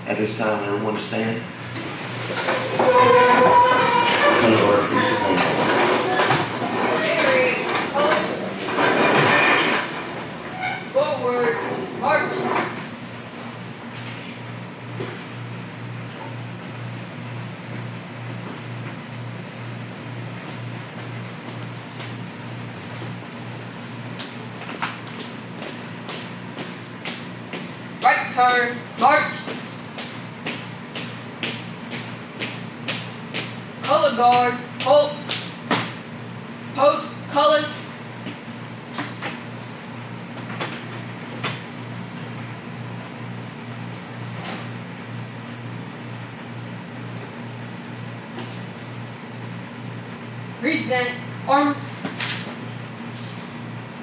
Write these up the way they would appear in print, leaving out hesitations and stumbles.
At this time, everyone stand. Come to our piece of paper. Forward, march. Right turn, march. Color guard, halt. Post colors. Present arms.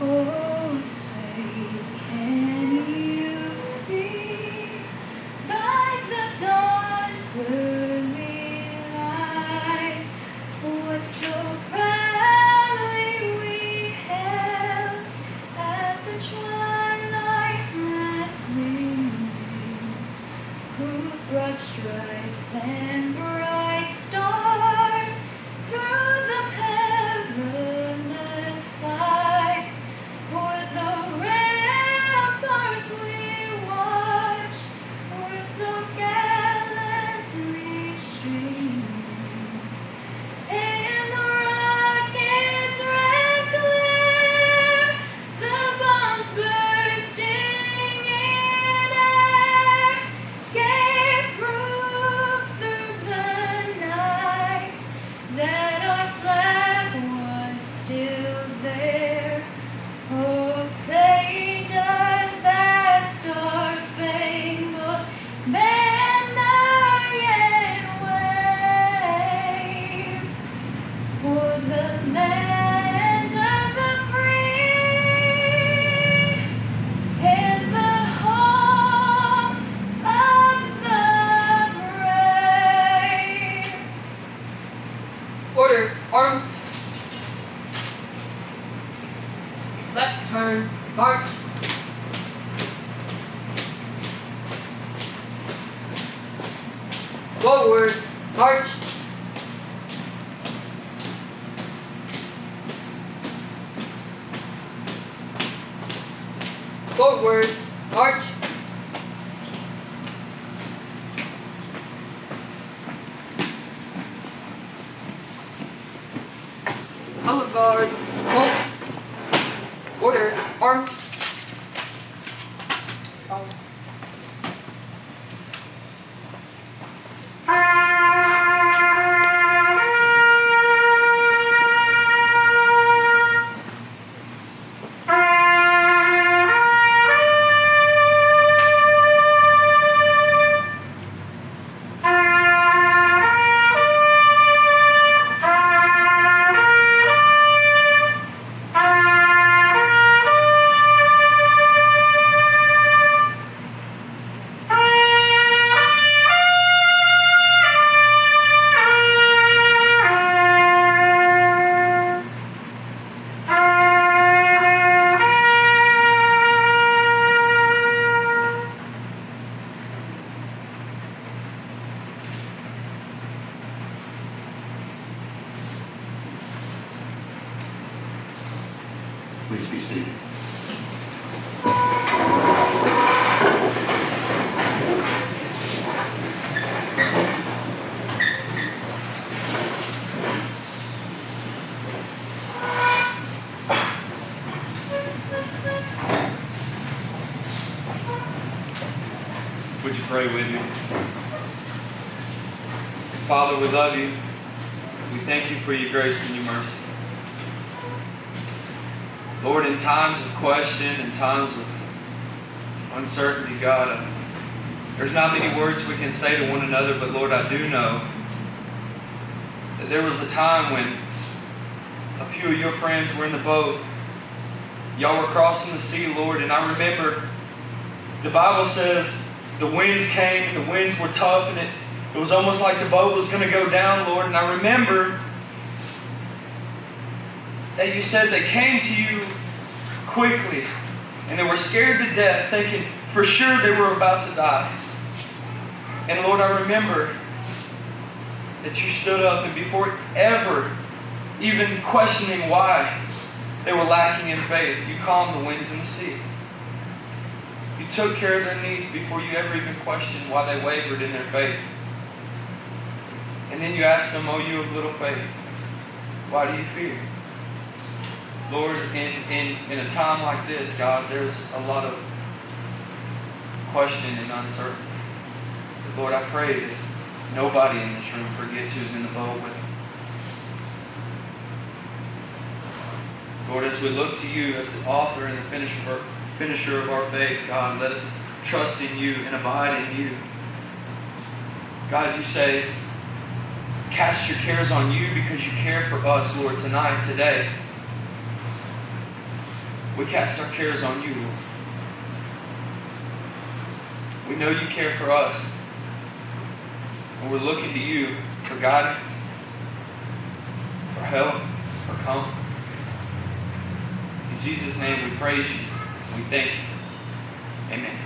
Oh, say, can you see by the dawn's early light what so proudly we held at the twilight's last gleaming, whose broad stripes and bright stars through the perilous fight o'er the ramparts we watched were so gallantly streaming, and the rocket's red glare, the bombs bursting in air, gave proof through the night that our flag was still there. Oh, say does that star-spangled banner yet wave o'er the land of the free and the home of the brave? Order, arms. Left turn, march. Forward, march. Forward, march. Color guard, halt. Order, arms. Please be seated. Would you pray with me? Father, we love you. We thank you for your grace and your mercy. Lord, in times of question, in times of uncertainty, God, there's not many words we can say to one another, but Lord, I do know that there was a time when a few of your friends were in the boat. Y'all were crossing the sea, Lord, and I remember the Bible says the winds came and the winds were tough and it was almost like the boat was going to go down, Lord. And I remember that you said they came to you quickly and they were scared to death, thinking for sure they were about to die. And Lord, I remember that you stood up and before ever even questioning why they were lacking in faith, you calmed the winds and the sea. You took care of their needs before you ever even questioned why they wavered in their faith. And then you asked them, "Oh, you of little faith, why do you fear?" Lord, in a time like this, God, there's a lot of question and uncertainty. But Lord, I pray that nobody in this room forgets who's in the boat with them. Lord, as we look to you as the author and the finisher of our faith, God, let us trust in you and abide in you. God, you say, cast your cares on you because you care for us, Lord, tonight, today. We cast our cares on you, Lord. We know you care for us. And we're looking to you for guidance, for help, for comfort. In Jesus' name we praise you. We thank you. Amen.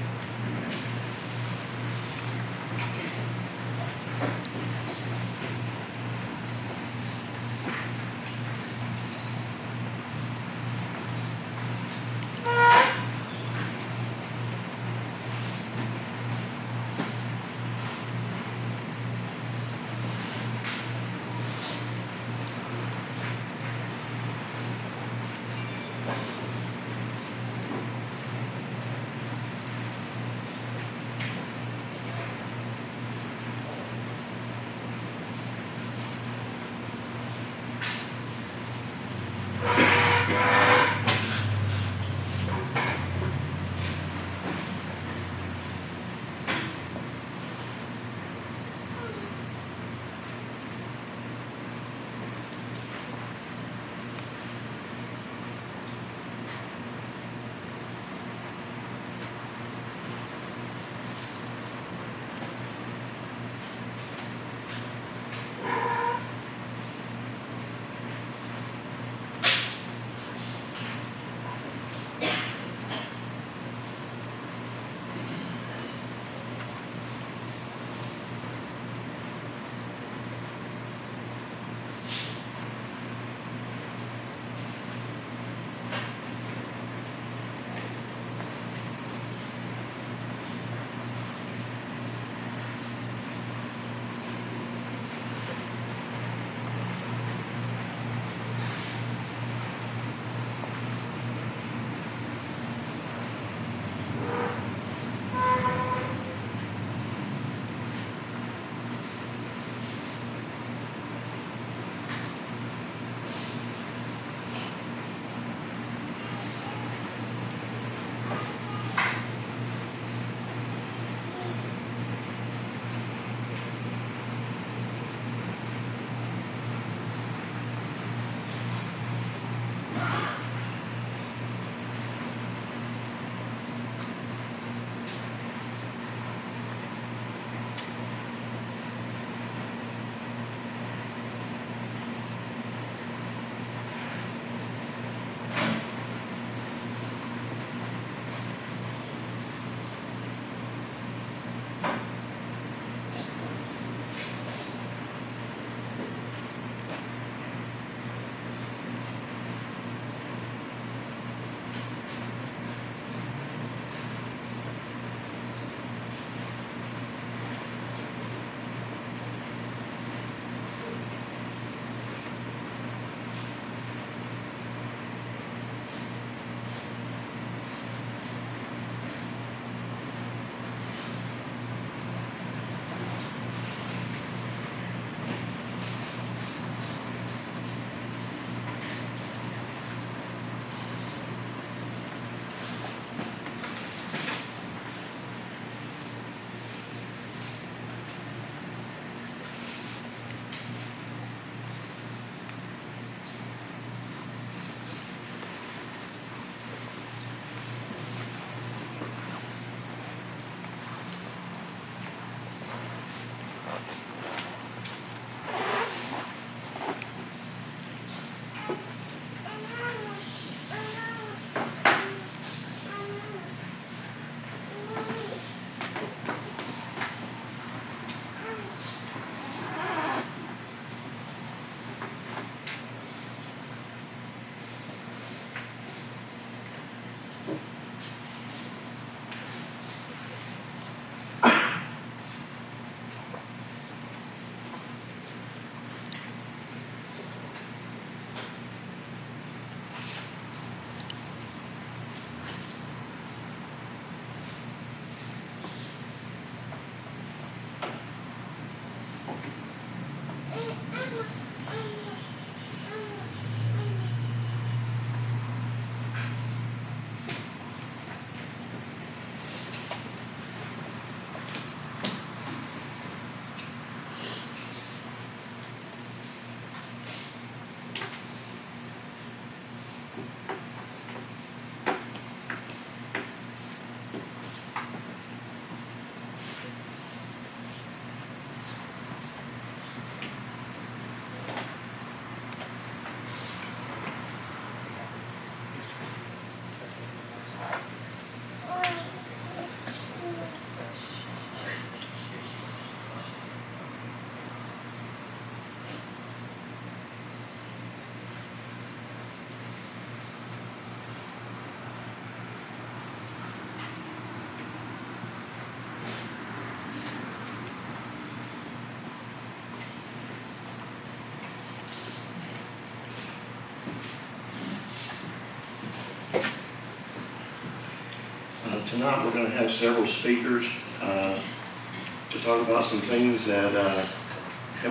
Tonight, we're going to have several speakers to talk about some things that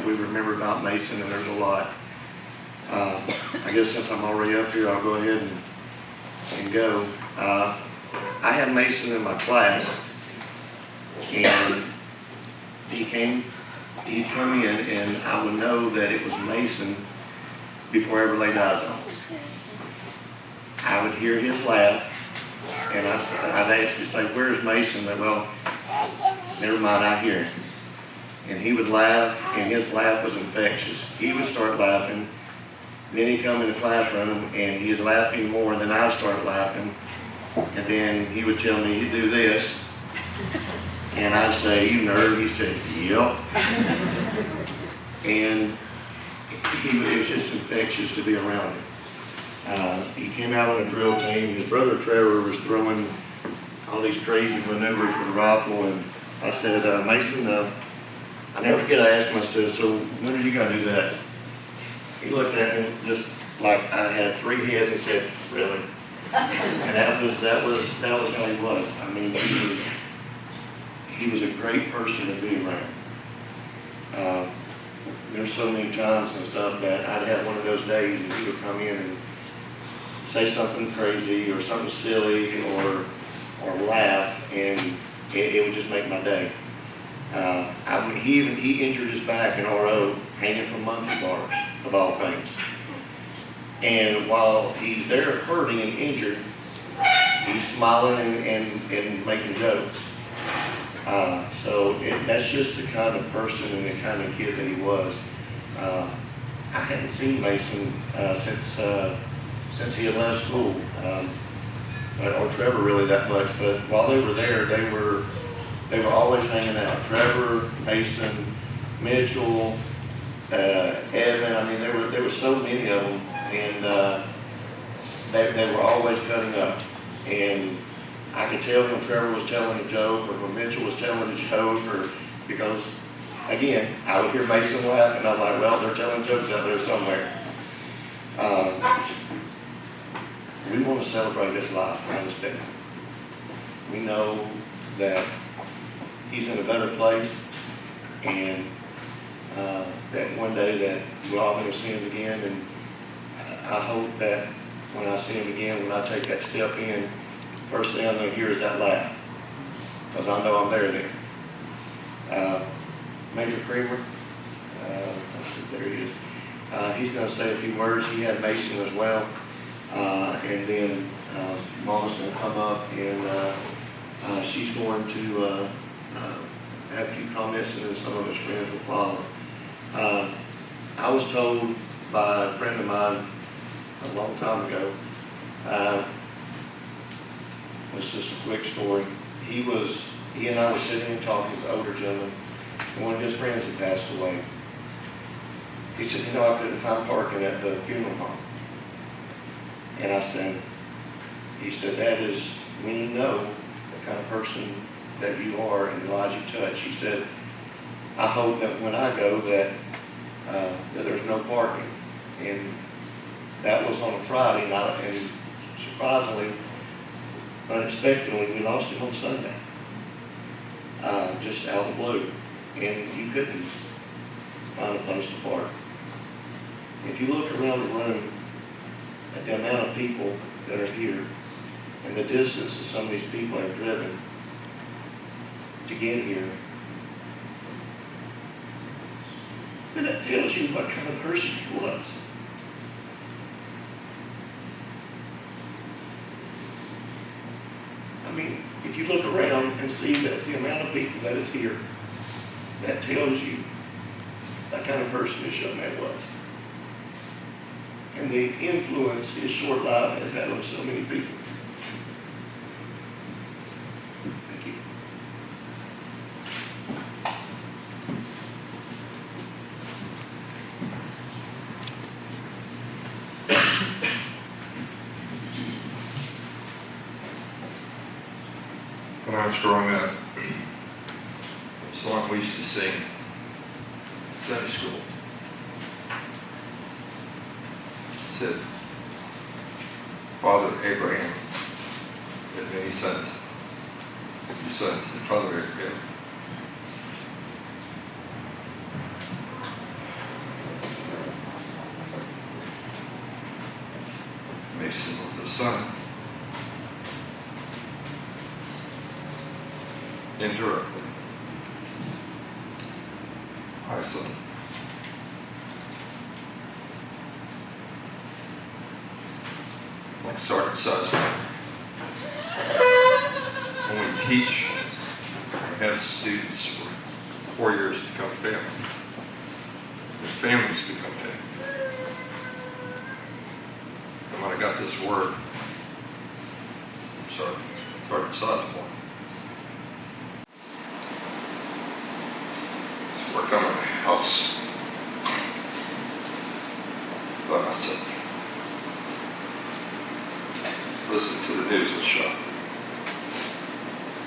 we remember about Mason, and there's a lot. I guess since I'm already up here, I'll go ahead and go. I had Mason in my class, and he came in, and I would know that it was Mason before I ever laid eyes on him. I would hear his laugh, and I'd actually say, "Where's Mason?" They, "Well, never mind, I hear him." And he would laugh, and his laugh was infectious. He would start laughing, then he'd come in the classroom, and he'd laugh even more, and then I'd start laughing, and then he would tell me, "You do this," and I'd say, "You nerd." He said, "Yep." And it was just infectious to be around him. He came out on a drill team. His brother Trevor was throwing all these crazy maneuvers with a rifle, and I said, "Mason, I never forget, I asked him, I said, 'So when are you going to do that?' He looked at me just like I had 3 heads and said, 'Really?' And that was how he was. I mean, he was a great person to be around. There's so many times and stuff that I'd have one of those days, and he would come in and say something crazy or something silly or laugh, and it would just make my day. He injured his back in RO hanging from monkey bars, of all things. And while he's there hurting and injured, he's smiling and making jokes. That's just the kind of person and the kind of kid that he was. I hadn't seen Mason since he had left school, or Trevor really that much. But while they were there, they were always hanging out. Trevor, Mason, Mitchell, Evan. I mean, there were so many of them, and they were always cutting up. And I could tell when Trevor was telling a joke, or when Mitchell was telling a joke, because again, I would hear Mason laugh, and I'm like, "Well, they're telling jokes out there somewhere." We want to celebrate his life, I understand. We know that he's in a better place, and that one day that we're all going to see him again. And I hope that when I see him again, when I take that step in, first thing I'm going to hear is that laugh, because I know I'm there then. Major Creamer, there he is. He's going to say a few words. He had Mason as well. And then Mama's going to come up, and she's going to have a few comments, and then some of his friends will follow. I was told by a friend of mine a long time ago, it's just a quick story. He and I were sitting and talking with an older gentleman, and one of his friends had passed away. He said, "I couldn't find parking at the funeral home." And I said, he said, "That is when you know the kind of person that you are and the lives you touch." He said, "I hope that when I go that there's no parking." And that was on a Friday night, and surprisingly, unexpectedly, we lost him on Sunday, just out of the blue, and you couldn't find a place to park. If you look around the room at the amount of people that are here and the distance that some of these people have driven to get here, then that tells you what kind of person he was. I mean, if you look around and see that the amount of people that is here, that tells you that kind of person this young man was. And the influence his short life has had on so many people. Thank you. When I was growing up, a song we used to sing in Sunday school said, "Father Abraham had many sons. Son, and Father in heaven. Mason was a son. Indirectly. My son. Like Sergeant Sizemore. When we teach, we have students for 4 years become family. Their families become family. And when I got this word, Sergeant Sizemore, work on my house by myself. Listen to the news in the shop.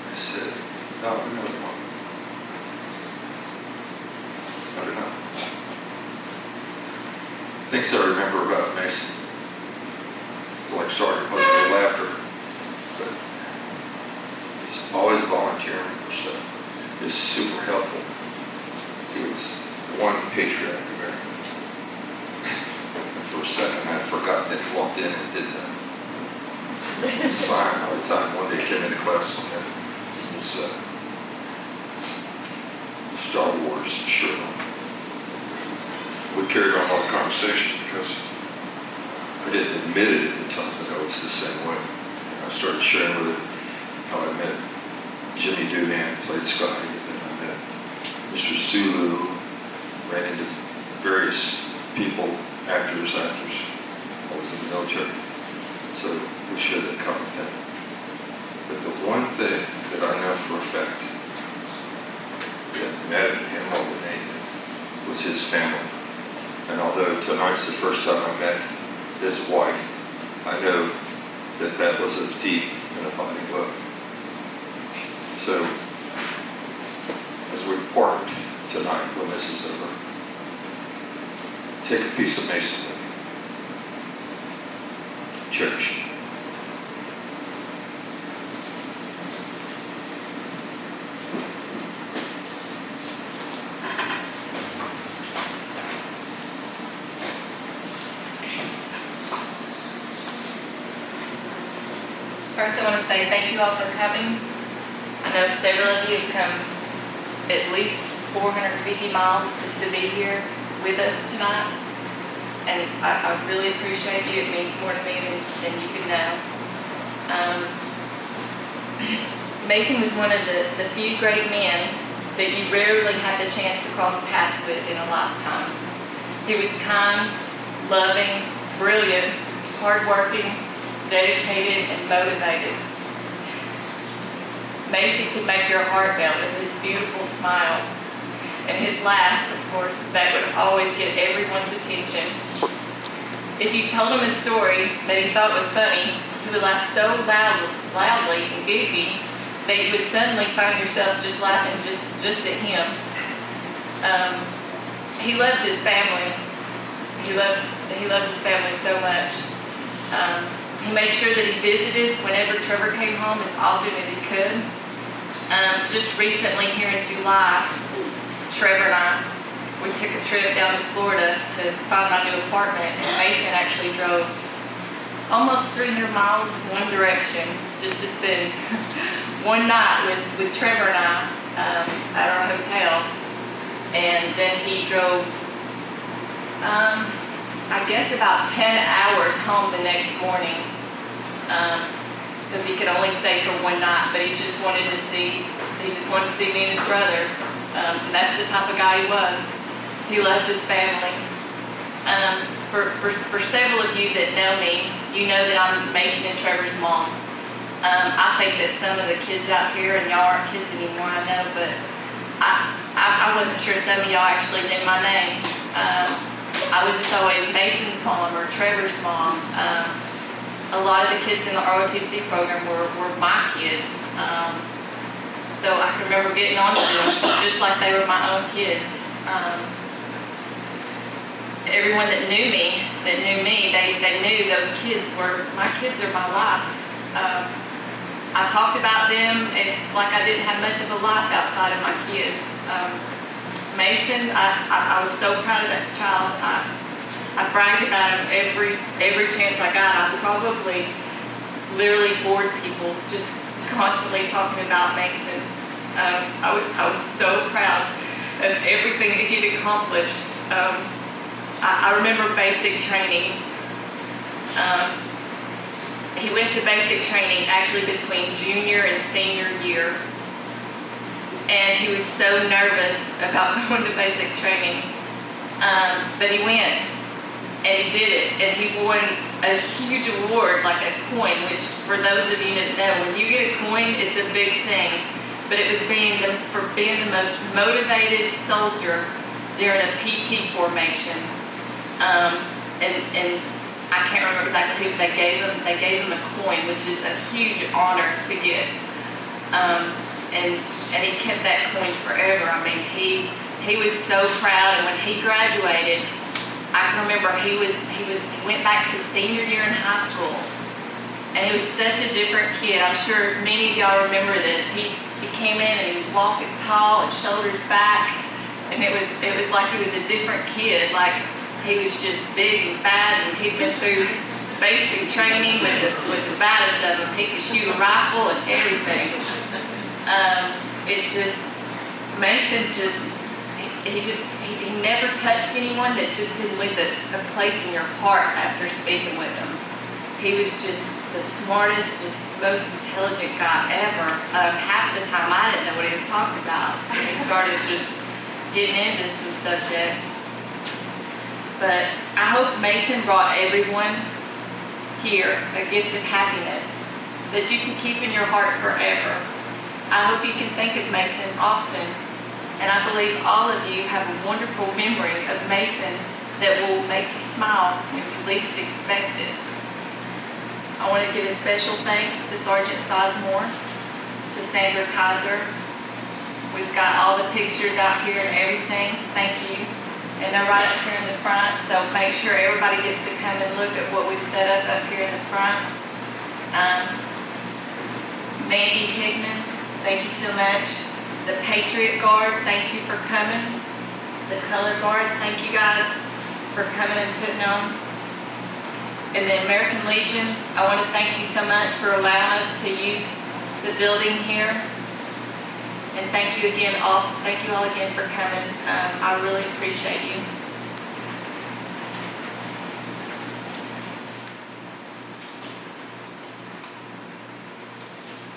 I said, no, Mom. I don't know. Things I remember about Mason, like Sergeant was a little after, but he's always volunteering for stuff. He's super helpful. He was one patriot in America. For a second, I had forgotten that he walked in and did that. Sign all the time. One day he came into class and it was Star Wars shirt on. We carried on all the conversation because I didn't admit it at the time that I was the same way. I started sharing with him how I met Jimmy Doohan, played Scotty, and then I met Mr. Zulu, ran into various people, actors. I was in the military. So we shared that common thing. But the one thing that I know for a fact that mattered to him more than anything was his family. And although tonight's the first time I met his wife, I know that that was a deep and abiding love. So as we part tonight when this is over, take a piece of Mason with you. Cherish it. First, I want to say thank you all for coming. I know several of you have come at least 450 miles just to be here with us tonight. And I really appreciate you. It means more to me than you could know. Mason was one of the few great men that you rarely had the chance to cross paths with in a lifetime. He was kind, loving, brilliant, hardworking, dedicated, and motivated. Mason could make your heart melt with his beautiful smile. And his laugh, of course, that would always get everyone's attention. If you told him a story that he thought was funny, he would laugh so loudly and goofy that you would suddenly find yourself just laughing just at him. He loved his family. He loved his family so much. He made sure that he visited whenever Trevor came home as often as he could. Just recently here in July, Trevor and I, we took a trip down to Florida to find my new apartment, and Mason actually drove almost 300 miles in one direction just to spend one night with Trevor and I at our hotel. And then he drove, I guess about 10 hours home the next morning because he could only stay for one night, but he just wanted to see me and his brother. And that's the type of guy he was. He loved his family. For several of you that know me, you know that I'm Mason and Trevor's mom. I think that some of the kids out here, and y'all aren't kids anymore, I know, but I wasn't sure some of y'all actually knew my name. I was just always Mason's mom or Trevor's mom. A lot of the kids in the ROTC program were my kids. So I can remember getting on to them just like they were my own kids. Everyone that knew me, they knew those kids were, my kids are my life. I talked about them. It's like I didn't have much of a life outside of my kids. Mason, I was so proud of that child. I bragged about him every chance I got. I probably literally bored people just constantly talking about Mason. I was so proud of everything that he'd accomplished. I remember basic training. He went to basic training actually between junior and senior year. And he was so nervous about going to basic training. But he went, and he did it. And he won a huge award, like a coin, which for those of you that know, when you get a coin, it's a big thing. But it was for being the most motivated soldier during a PT formation. And I can't remember exactly who they gave him. They gave him a coin, which is a huge honor to get. And he kept that coin forever. I mean, he was so proud. And when he graduated, I can remember he went back to senior year in high school, and he was such a different kid. I'm sure many of y'all remember this. He came in and he was walking tall and shoulders back, and it was like he was a different kid. Like he was just big and fat, and he'd been through basic training with the baddest of them. He could shoot a rifle and everything. Mason he never touched anyone that just didn't leave a place in your heart after speaking with him. He was just the smartest, just most intelligent guy ever. Half the time I didn't know what he was talking about. He started just getting into some subjects. But I hope Mason brought everyone here a gift of happiness that you can keep in your heart forever. I hope you can think of Mason often. And I believe all of you have a wonderful memory of Mason that will make you smile when you least expect it. I want to give a special thanks to Sergeant Sizemore, to Sandra Kaiser. We've got all the pictures out here and everything. Thank you. And they're right up here in the front, so make sure everybody gets to come and look at what we've set up here in the front. Mandy Higman, thank you so much. The Patriot Guard, thank you for coming. The Color Guard, thank you guys for coming and putting on. And the American Legion, I want to thank you so much for allowing us to use the building here. And thank you all again for coming. I really appreciate you.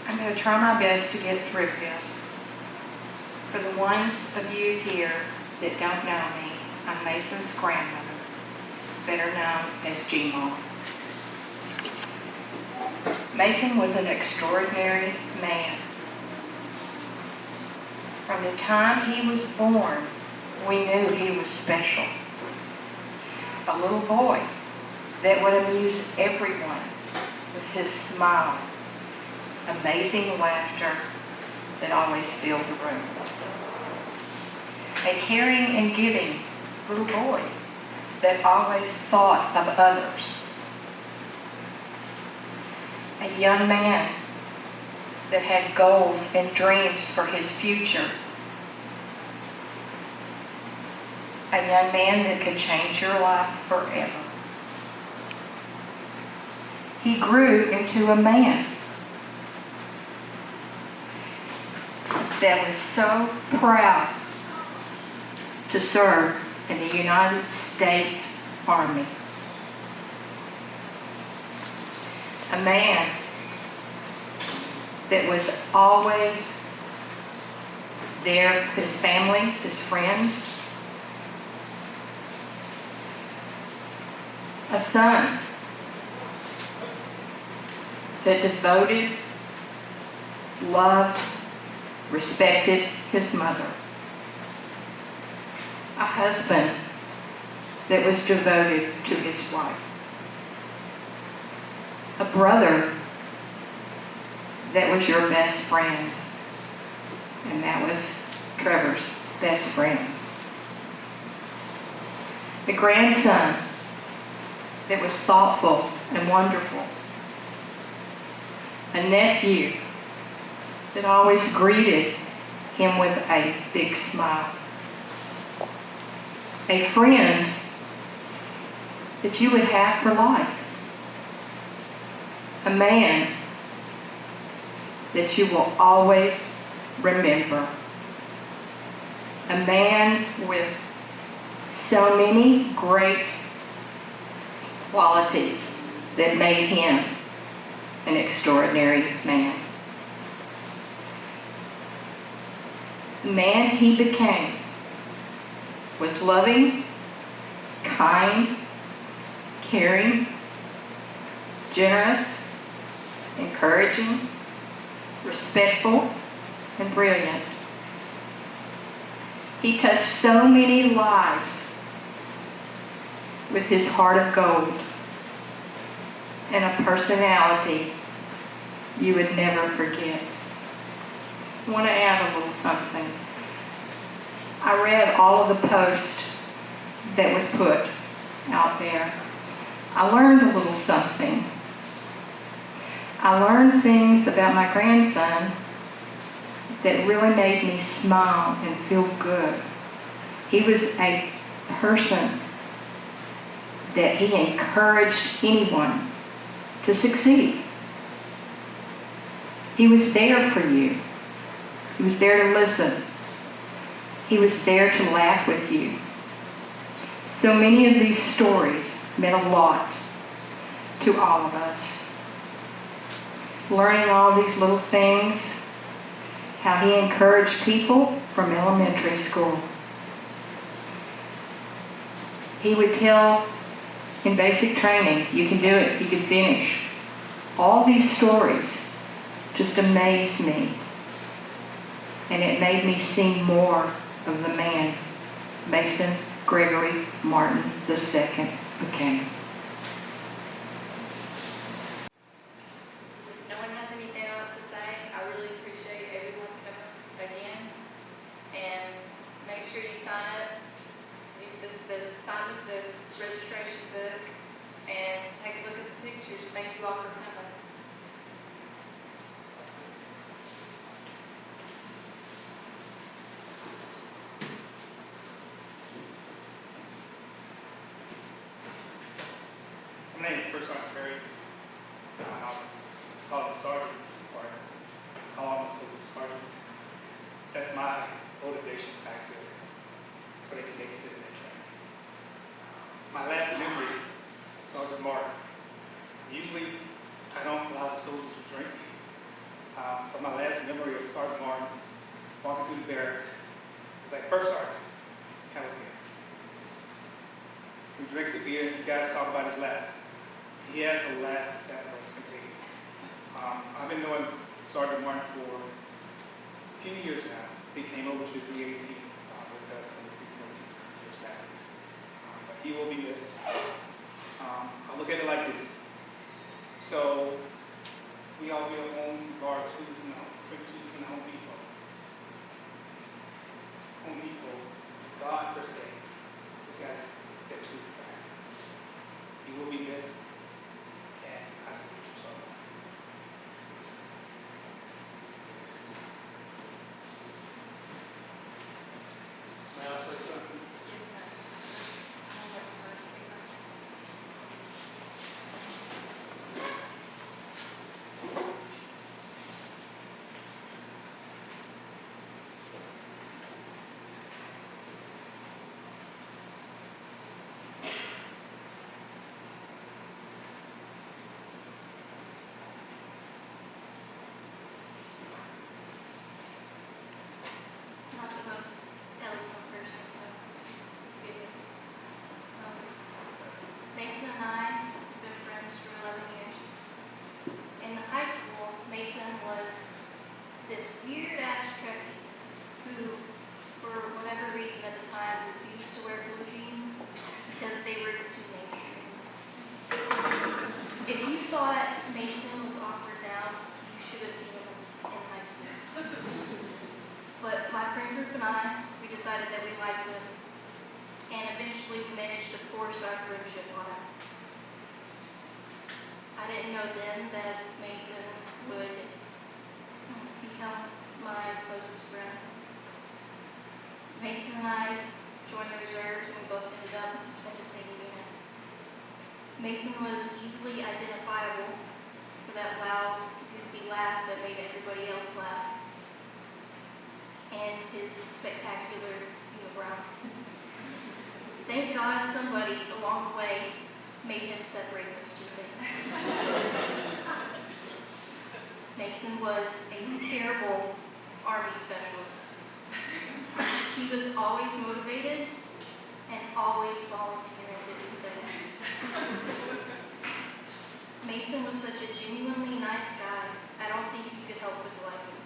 I'm going to try my best to get through this. For the ones of you here that don't know me, I'm Mason's grandmother, better known as G-Mom. Mason was an extraordinary man. From the time he was born, we knew he was special. A little boy that would amuse everyone with his smile, amazing laughter that always filled the room. A caring and giving little boy that always thought of others. A young man that had goals and dreams for his future. A young man that could change your life forever. He grew into a man that was so proud to serve in the United States Army. A man that was always there for his family, his friends. A son that devoted, loved, respected his mother. A husband that was devoted to his wife. A brother that was your best friend. And that was Trevor's best friend. A grandson that was thoughtful and wonderful. A nephew that always greeted him with a big smile. A friend that you would have for life. A man that you will always remember. A man with so many great qualities that made him an extraordinary man. The man he became was loving, kind, caring, generous, encouraging, respectful, and brilliant. He touched so many lives with his heart of gold and a personality you would never forget. I want to add a little something. I read all of the posts that was put out there. I learned a little something. I learned things about my grandson that really made me smile and feel good. He was a person that he encouraged anyone to succeed. He was there for you. He was there to listen. He was there to laugh with you. So many of these stories meant a lot to all of us. Learning all these little things, how he encouraged people from elementary school. He would tell in basic training, you can do it, you can finish. All these stories just amazed me. And it made me see more of the man Mason Gregory Martin II became. If no one has anything else to say, I really appreciate everyone coming again. And make sure you sign up. Use sign with the registration book and take a look at the pictures. Thank you all for coming. My name is First Sergeant Perry. I was called a sergeant, or call myself a sergeant. That's my motivation factor, so they can make it to the next rank. My last memory of Sergeant Martin. Usually, I don't allow the soldiers to drink, but my last memory of Sergeant Martin walking through the barracks was like, First Sergeant, have a beer. We drink the beer, and you guys talk about his laugh. He has a laugh that was contagious. I've been knowing Sergeant Martin for a few years now. He came over to the 318 with us in the 314 years back. But he will be missed. I look at it like this. So we all build homes and guard tools in Home Depot. Home Depot, God per se, just got their tools back. He will be missed. And I see what you saw. May I say something? Yes, sir. I'll let George speak. Not the most eloquent person, so forgive me. Mason and I have been friends for 11 years. In the high school, Mason was this weird-ass Trekkie who, for whatever reason at the time, refused to wear blue jeans because they were too mainstream. If you thought Mason was awkward now, you should have seen him in high school. But my friend group and I, we decided that we liked him, and eventually we managed to force our friendship on him. I didn't know then that Mason would become become my closest friend. Mason and I joined the reserves and we both ended up at the same unit. Mason was easily identifiable for that loud, goofy laugh that made everybody else laugh, and his spectacular unibrow. Thank God somebody along the way made him separate those two things. Mason was a terrible Army specialist. He was always motivated and always volunteering to do things. Mason was such a genuinely nice guy, I don't think you could help but like him.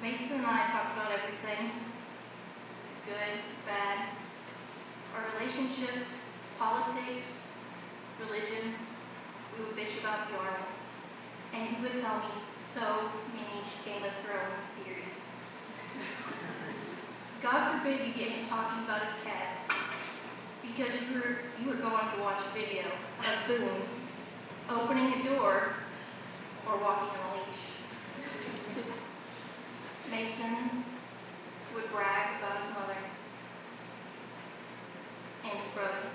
Mason and I talked about everything, good, bad, our relationships, politics, religion. We would bitch about the Army, and he would tell me so many Game of Thrones theories. God forbid you get him talking about his cats, because you were going to watch a video of Boone opening a door or walking on a leash. Mason would brag about his mother and his brother.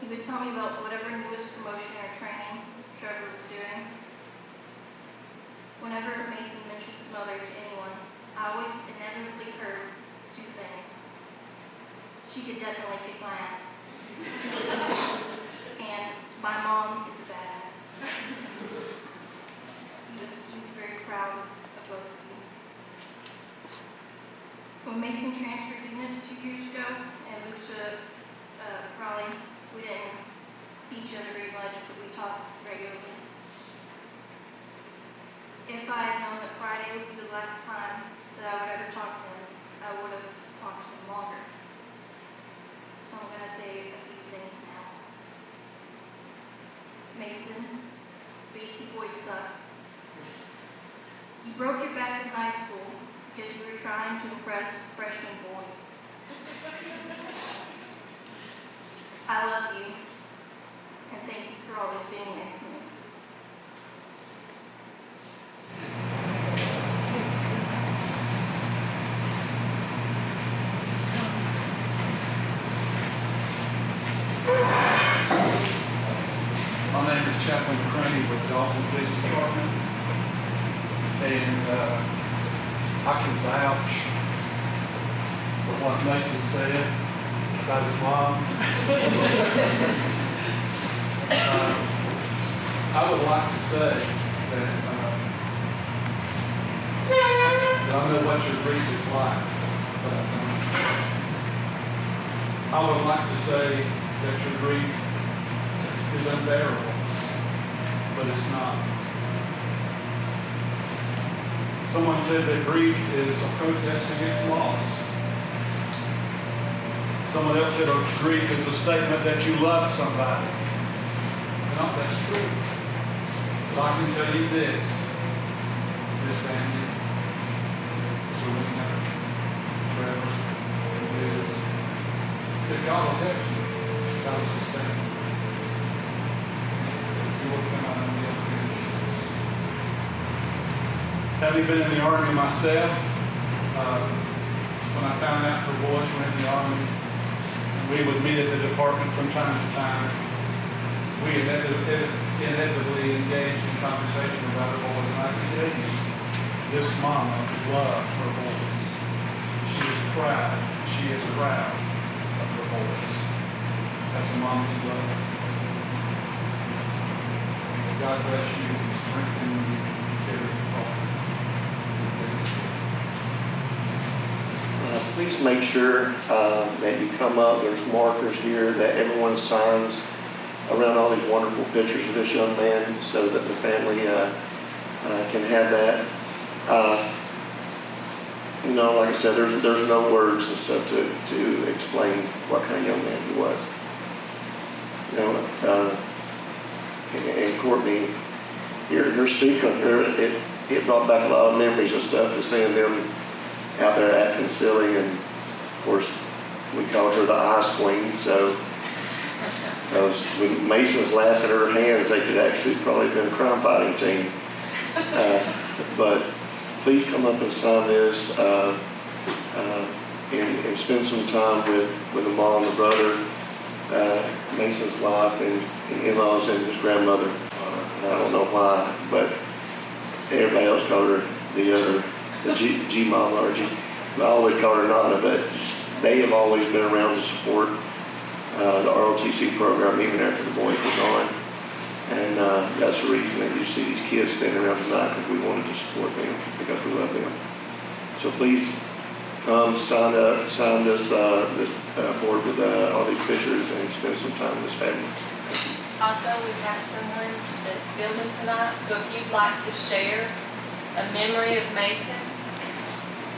He would tell me about whatever newest promotion or training Trevor was doing. Whenever Mason mentioned his mother to anyone, I always inevitably heard two things. She could definitely kick my ass. And my mom is a badass. He was very proud of both of you. When Mason transferred units 2 years ago and moved to Raleigh, we didn't see each other very much, but we talked regularly. If I had known that Friday would be the last time that I would ever talk to him, I would have talked to him longer. So I'm going to say a few things now. Mason, Beastie Boys suck. You broke your back in high school because you were trying to impress freshman boys. I love you, and thank you for always being there for me. My name is Chaplain Craney with the Dawson Police Department, and I can vouch for what Mason said about his mom. I would like to say that I know what your grief is like, but I would like to say that your grief is unbearable, but it's not. Someone said that grief is a protest against loss. Someone else said grief is a statement that you love somebody. No, that's true. But I can tell you this, Miss Sandy, Serena, Trevor, Liz, that God will help you. God will sustain you. You will come out on the other end of this. Having been in the Army myself, when I found out her boys were in the Army, and we would meet at the department from time to time, we inevitably engaged in conversation about her boys. And I can tell you, this mama loved her boys. She is proud. She is proud of her boys. That's a mama's love. God bless you and strengthen you and carry you forward. Please make sure that you come up. There's markers here that everyone signs around all these wonderful pictures of this young man so that the family can have that. Like I said, there's no words and stuff to explain what kind of young man he was. And Courtney, your speak on her, it brought back a lot of memories and stuff, of seeing them out there acting silly, and of course we called her the Ice Queen. So when Mason's laughing her hands, they could actually probably have been a crime fighting team. But please come up and sign this, and spend some time with the mom, the brother, Mason's wife, and in-laws, and his grandmother. I don't know why, but everybody else called her the G-Mama, or G. I always called her Nana, but they have always been around to support the ROTC program even after the boys were gone. And that's the reason that you see these kids standing around tonight, because we wanted to support them, because we love them. So please come sign this board with all these pictures and spend some time with this family. Also, we have someone that's filming tonight, so if you'd like to share a memory of Mason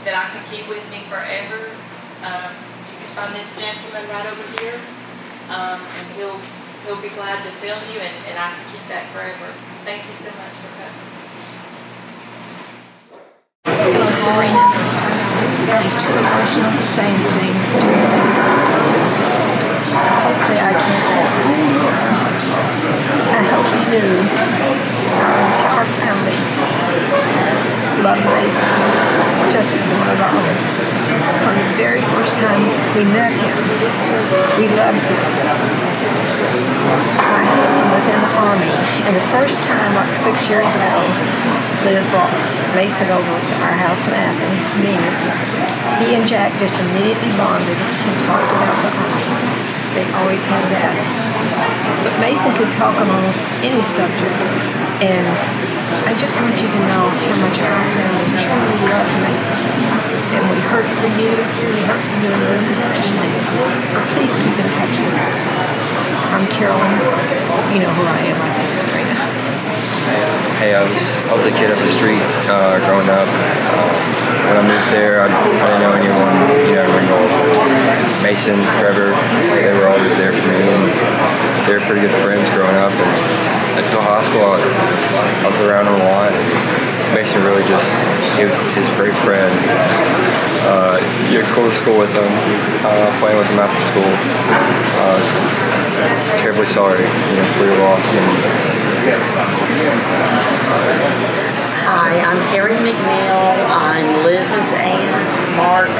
that I can keep with me forever, you can find this gentleman right over here, and he'll be glad to film you, and I can keep that forever. Thank you so much for coming. Hello, Serena. These two of us know the same thing. Hopefully I can help. I hope you knew our entire family loved Mason just as one of our own. From the very first time we met him, we loved him. My husband was in the Army, and the first time, like 6 years ago, Liz brought Mason over to our house in Athens to meet us. He and Jack just immediately bonded and talked about the Army. They always had that. But Mason could talk on almost any subject, and I just want you to know how much our family truly loved Mason. And we hurt for you, and Liz especially. But please keep in touch with us. I'm Carolyn. You know who I am, I think, Serena. Hey, I was a kid up the street growing up. When I moved there, I didn't know anyone, Ringgold, Mason, Trevor. They were always there for me, and they were pretty good friends growing up. And until high school, I was around him a lot. Mason really he was his great friend. You're cool to school with him, playing with him after school. I was terribly sorry, for your loss. Hi, I'm Terry McNeil. I'm Liz's aunt, Mark's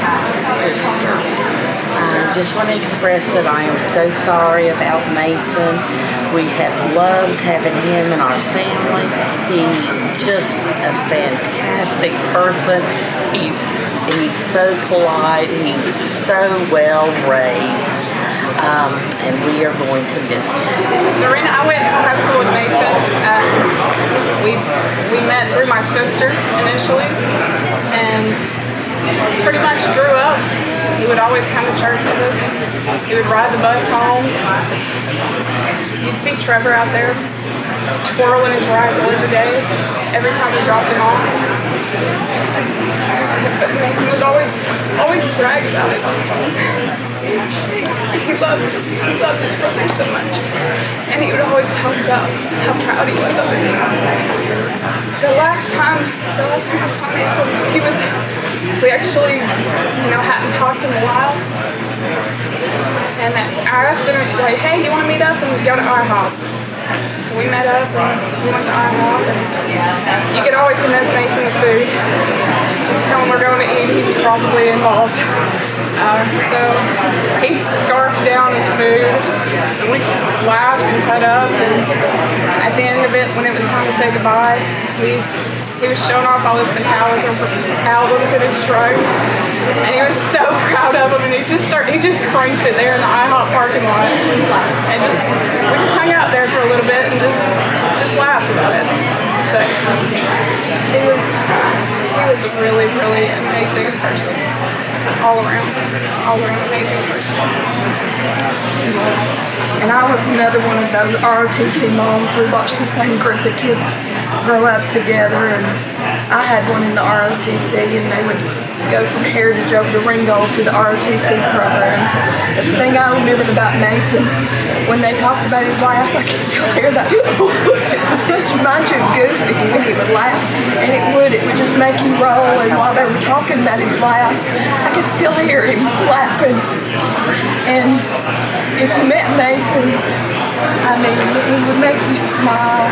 sister. I just want to express that I am so sorry about Mason. We have loved having him in our family. He's just a fantastic person. He's so polite. He's so well raised. And we are going to miss him. Serena, I went to high school with Mason. We met through my sister initially, and pretty much grew up. He would always come to church with us. He would ride the bus home. You'd see Trevor out there twirling his rifle every day, every time we dropped him off. But Mason would always brag about it. He loved his brother so much, and he would always talk about how proud he was of him. The last time I saw Mason, we actually, hadn't talked in a while, and I asked him, like, hey, you want to meet up and go to IHOP? So we met up and we went to IHOP, and you could always convince Mason with food. Just tell him we're going to eat, he was probably involved. So he scarfed down his food, and we just laughed and cut up, and at the end of it, when it was time to say goodbye, he was showing off all his Metallica albums in his truck, and he was so proud of them, and he just cranks it there in the IHOP parking lot, and we just hung out there for a little bit and just laughed about it. But he was a really, really amazing person. All around amazing person. And I was another one of those ROTC moms. We watched the same group of kids grow up together, and I had one in the ROTC, and they would go from Heritage over to Ringgold to the ROTC program. The thing I remembered about Mason, when they talked about his laugh, I could still hear that. It reminds you of Goofy when he would laugh, and it would just make you roll. And while they were talking about his laugh, I could still hear him laughing. And if you met Mason, I mean, he would make you smile.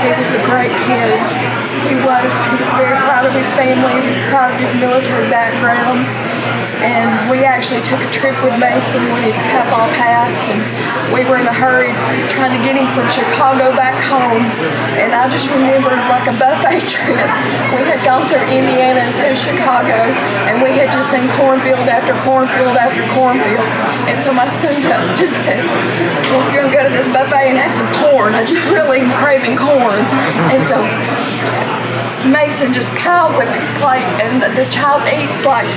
He was a great kid. He was very proud of his family. He was proud of his military background. And we actually took a trip with Mason when his papa passed, and we were in a hurry trying to get him from Chicago back home. And I just remember like a buffet trip. We had gone through Indiana to Chicago, and we had just seen cornfield after cornfield after cornfield. And so my son Justin says, well, you're gonna go to this buffet and have some corn. I just really am craving corn. And so Mason just piles up his plate, and the child eats like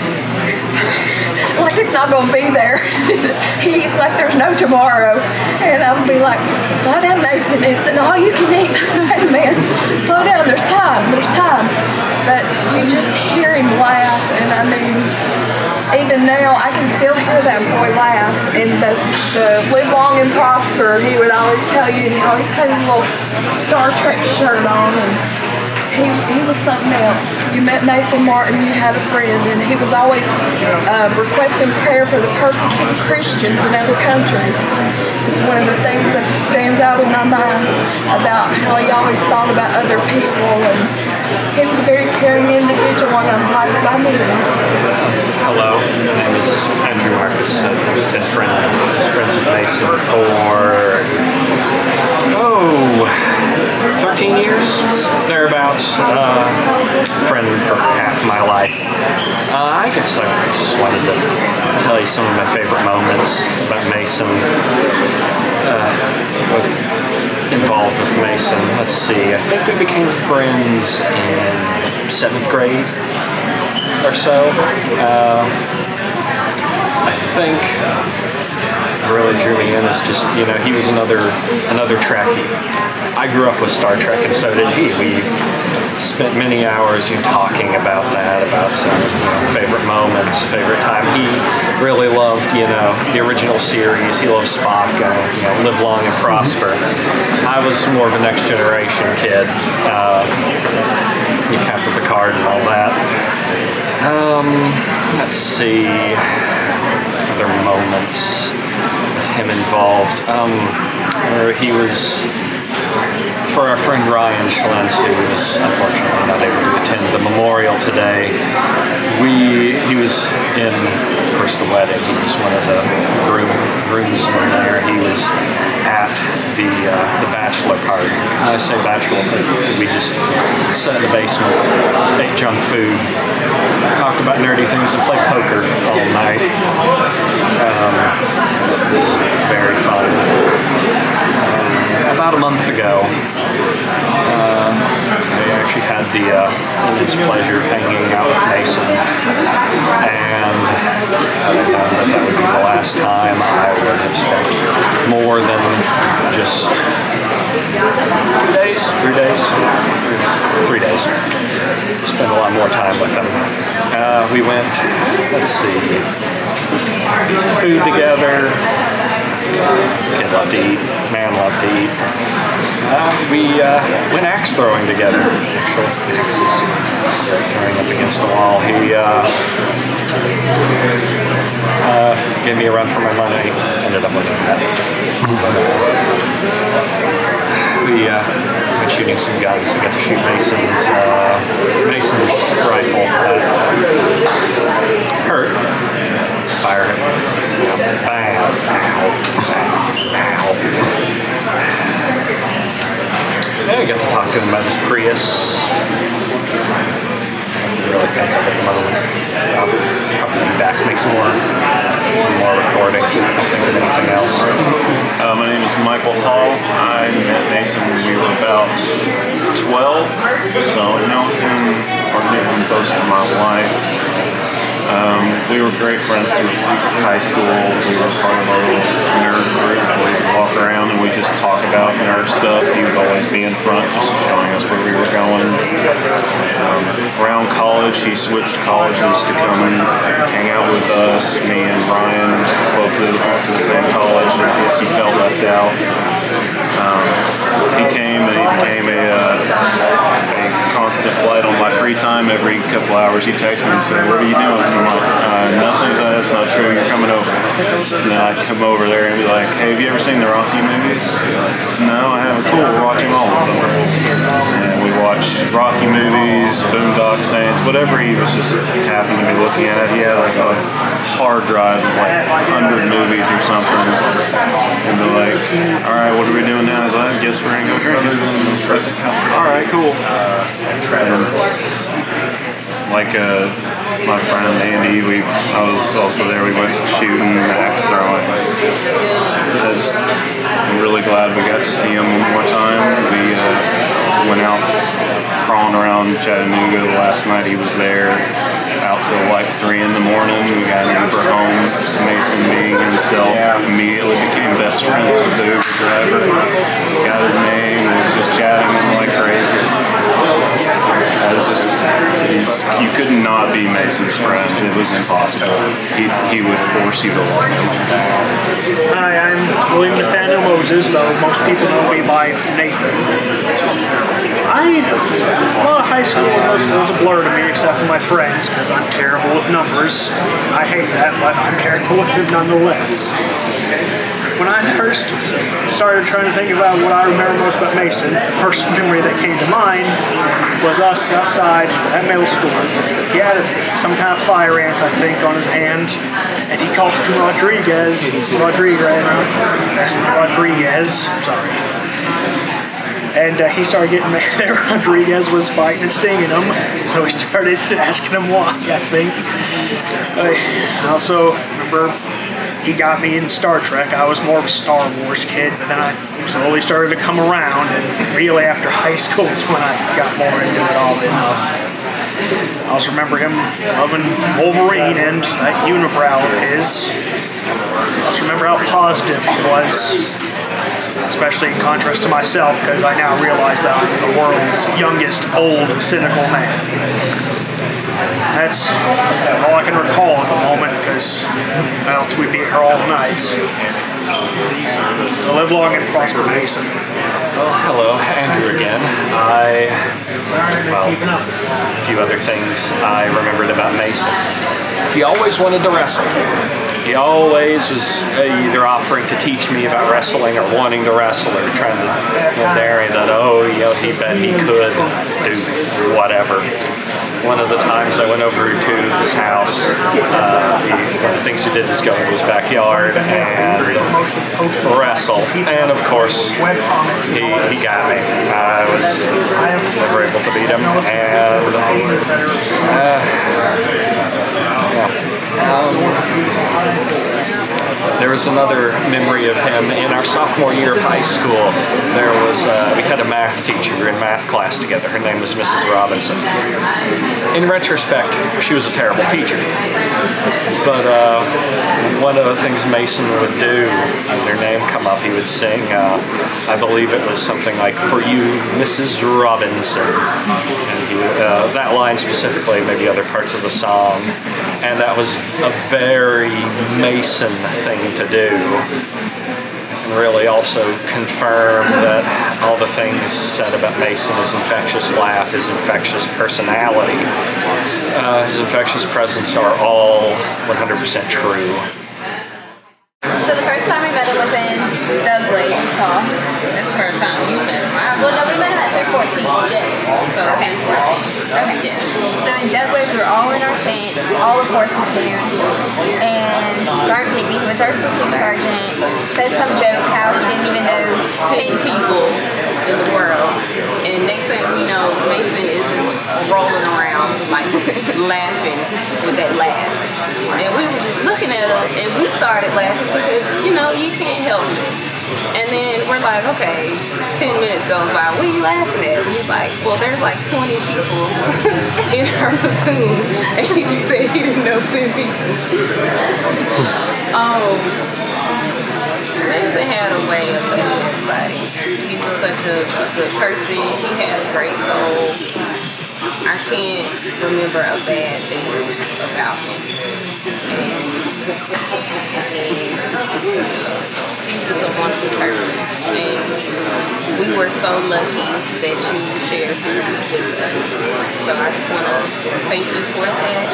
it's not going to be there. He eats like there's no tomorrow. And I'll be like, slow down, Mason. It's an all-you-can-eat. Hey, man, slow down. There's time. But you just hear him laugh, and I mean, even now, I can still hear that boy laugh. And the live long and prosper, he would always tell you, and he always had his little Star Trek shirt on, and he was something else. You met Mason Martin, you had a friend, and he was always requesting prayer for the persecuted Christians in other countries. It's one of the things that stands out in my mind about how he always thought about other people, and he was a very caring individual, and I'm glad that I knew him. Hello, my name is Andrew Marcus. I've been friends with Mason for 13 years, thereabouts. Friend for half my life. I guess I just wanted to tell you some of my favorite moments about Mason. Involved with Mason. Let's see. I think we became friends in 7th grade or so. I think really drew me in is just, he was another Trekkie. I grew up with Star Trek, and so did he. We spent many hours talking about that, about some favorite moments, favorite time. He really loved, the original series. He loved Spock, Live Long and Prosper. I was more of a Next Generation kid. Captain Picard and all that. Let's see, other moments with him involved. He was, for our friend Ryan Schlentz, who was unfortunately not able to attend the memorial today, he was in, of course, the wedding. He was one of the groomsmen there. He was at the bachelor party. I say bachelor party. We just sat in the basement, ate junk food, talked about nerdy things, and played poker all night. It was very fun. About a month ago, I actually had the immense pleasure of hanging out with Mason, and I found that would be the last time I would have spent more than just 3 days. Spend a lot more time with him. We went, let's see, food together. Kid loved to eat, man loved to eat. We went axe throwing together, actually. Axes. Throwing up against the wall. He gave me a run for my money. Ended up winning that. We went shooting some guns. I got to shoot Mason's rifle. Hurt. Fire him. Bang. Ow. Yeah, I got to talk to him about his Prius. I really think of it at the moment. I'll probably be back, make some more recordings if I don't think of anything else. My name is Michael Hall. I met Mason when we were about 12, so I've known him or knew him most of my life. We were great friends through high school. We were part of our little nerd group. We would walk around and we just talk about nerd stuff. He would always be in front, just showing us where we were going. Around college, he switched colleges to come and hang out with us. Me and Ryan both went to the same college, and I guess he felt left out. He became a constant flight on my free time. Every couple hours he'd text me and say, what are you doing? And I'm like, nothing, that's not true, you're coming over. And then I'd come over there and be like, hey, have you ever seen the Rocky movies? No, I haven't. Cool, we're watching all of them. And we watched Rocky movies, Boondock Saints, whatever he was just happened to be looking at. He had like a hard drive of like 100 movies or something. And they're like, all right, what are we doing now? He's like, I guess we're gonna go drinking. All right, cool. Like my friend Andy, I was also there. We went shooting, axe throwing. I'm really glad we got to see him one more time. We went out crawling around Chattanooga last night. He was there out till like 3 in the morning. We got an Uber home. Mason, being himself, immediately became best friends with the Uber driver. Got his name and was just chatting with him like crazy. You could not be Mason's friend. It was impossible. He would force you to love him. Hi, I'm William Nathaniel Moses, though most people know me by Nathan. High school and middle school is a blur to me, except for my friends, because I'm terrible with numbers. I hate that, but I'm terrible with it nonetheless. When I first started trying to think about what I remember most about Mason, the first memory that came to mind was us outside at middle school. He had some kind of fire ant, I think, on his hand, and he called him Rodriguez, sorry. And he started getting mad that Rodriguez was biting and stinging him, so he started asking him why, I think. I also remember he got me in Star Trek. I was more of a Star Wars kid, but then I slowly started to come around, and really after high school is when I got more into it all enough. I also remember him loving Wolverine and that unibrow of his. I also remember how positive he was, especially in contrast to myself, because I now realize that I'm the world's youngest, old, cynical man. That's all I can recall at the moment, because else we'd be here all night. So live long and prosper, Mason. Well, hello, Andrew again. A few other things I remembered about Mason. He always wanted to wrestle. He always was either offering to teach me about wrestling or wanting to wrestle or trying to dare that, he bet he could do whatever. One of the times I went over to his house, one of the things he did was go into his backyard and wrestle. And of course, he got me. I was never able to beat him. There was another memory of him in our sophomore year of high school. We had a math teacher in math class together. Her name was Mrs. Robinson. In retrospect, she was a terrible teacher. But one of the things Mason would do, when their name come up, he would sing, I believe it was something like, "For you, Mrs. Robinson." And that line specifically, maybe other parts of the song. And that was a very Mason thing to do. And really also confirm that all the things said about Mason, his infectious laugh, his infectious personality, his infectious presence are all 100% true. So the first time we met him was in Douglas, Utah. That's the first time you met him, right? Well, no, we met him at 14, yes. Okay. Okay, yes. So in Douglas, we were all in our tent, all of 4th platoon, and Sergeant Higby, who was our platoon sergeant, said some joke how he didn't even know 10 people in the world. And next thing we know, Mason is just rolling around, like, laughing with that laugh. And we were just looking at him, and we started laughing because, you can't help it. And then we're like, okay, 10 minutes goes by, what are you laughing at? And he's like, well, there's like 20 people in our platoon, and he just said he didn't know 10 people. Mason had a way of telling everybody. He was such a good person. He had a great soul. I can't remember a bad thing about him. He's just a wonderful person. And we were so lucky that you share who you with us. So I just want to thank you for that.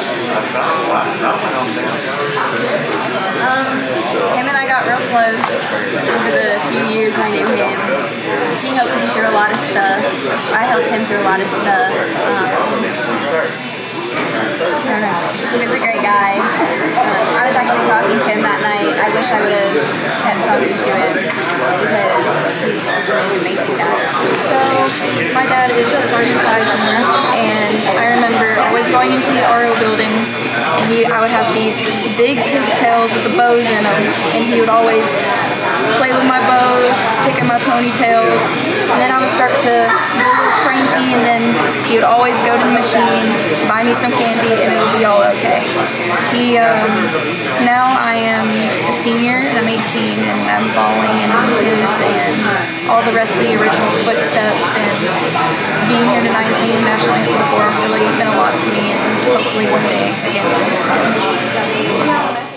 Him and I got real close over the few years I knew him. He helped me through a lot of stuff. I helped him through a lot of stuff. I don't know. He was a great guy. I was actually talking to him that night. I wish I would have kept talking to him because he's an amazing guy. So, my dad is Sergeant Sizemore, and I remember I was going into the RO building, and I would have these big pigtails with the bows in them, and he would always play with my bows, pick at my ponytails, and then I would start to get a little cranky, and then he would always go to the machine, buy me some candy, and it would be all okay. Now I am a senior, and I'm 18, and I'm following in his and all the rest of the original's footsteps, and being here tonight and singing the national anthem before really meant a lot to me, and hopefully one day again really soon.